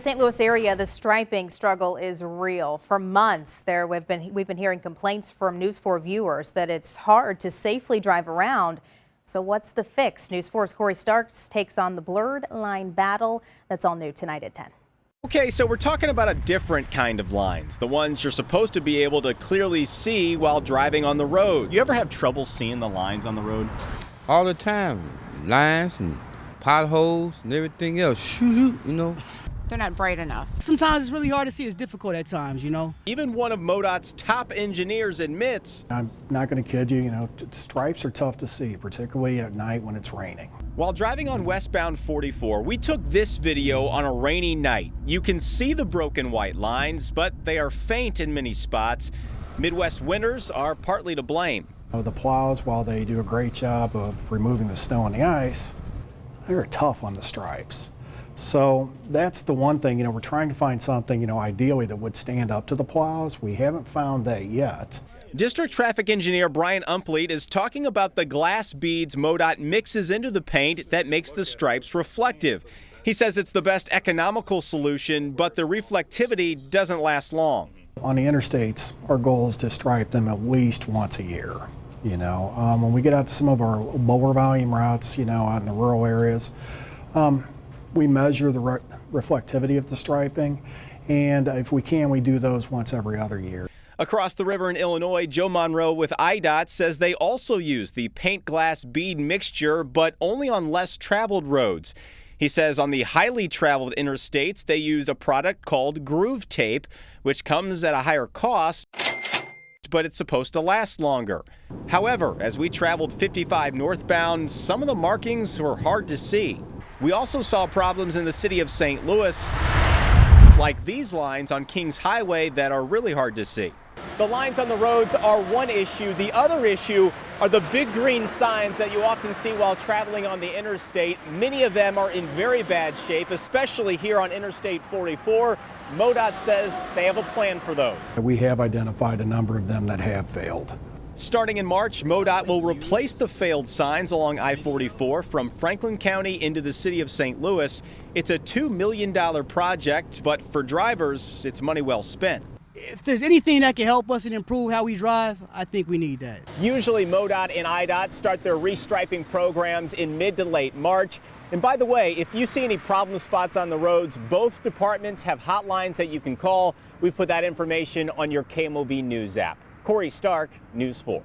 St. Louis area, the striping struggle is real. For months, we've been hearing complaints from News 4 viewers that it's hard to safely drive around. So what's the fix? News 4's Corey Starks takes on the blurred line battle. That's all new tonight at 10. Okay, so we're talking about a different kind of lines, the ones you're supposed to be able to clearly see while driving on the road. You ever have trouble seeing the lines on the road? All the time, lines and potholes and everything else. Shoot, you know. They're not bright enough. Sometimes it's really hard to see. It's difficult at times, you know. Even one of MoDOT's top engineers admits, I'm not going to kid you, stripes are tough to see, particularly at night when it's raining. While driving on westbound 44, we took this video on a rainy night. You can see the broken white lines, but they are faint in many spots. Midwest winters are partly to blame. The plows, while they do a great job of removing the snow and the ice, they're tough on the stripes. So that's the one thing, we're trying to find something, ideally that would stand up to the plows. We haven't found that yet. District Traffic Engineer Brian Umplete is talking about the glass beads MoDOT mixes into the paint that makes the stripes reflective. He says it's the best economical solution, but the reflectivity doesn't last long. On the interstates, our goal is to stripe them at least once a year. When we get out to some of our lower volume routes, out in the rural areas, we measure the reflectivity of the striping, and if we can, we do those once every other year. Across the river in Illinois, Joe Monroe with IDOT says they also use the paint glass bead mixture, but only on less traveled roads. He says on the highly traveled interstates, they use a product called groove tape, which comes at a higher cost, but it's supposed to last longer. However, as we traveled 55 northbound, some of the markings were hard to see. We also saw problems in the city of St. Louis, like these lines on Kings Highway that are really hard to see. The lines on the roads are one issue. The other issue are the big green signs that you often see while traveling on the interstate. Many of them are in very bad shape, especially here on Interstate 44. MoDOT says they have a plan for those. We have identified a number of them that have failed. Starting in March, MoDOT will replace the failed signs along I-44 from Franklin County into the city of St. Louis. It's a $2 million project, but for drivers, it's money well spent. If there's anything that can help us and improve how we drive, I think we need that. Usually MoDOT and IDOT start their restriping programs in mid to late March. And by the way, if you see any problem spots on the roads, both departments have hotlines that you can call. We've put that information on your KMOV News app. Corey Stark, News 4.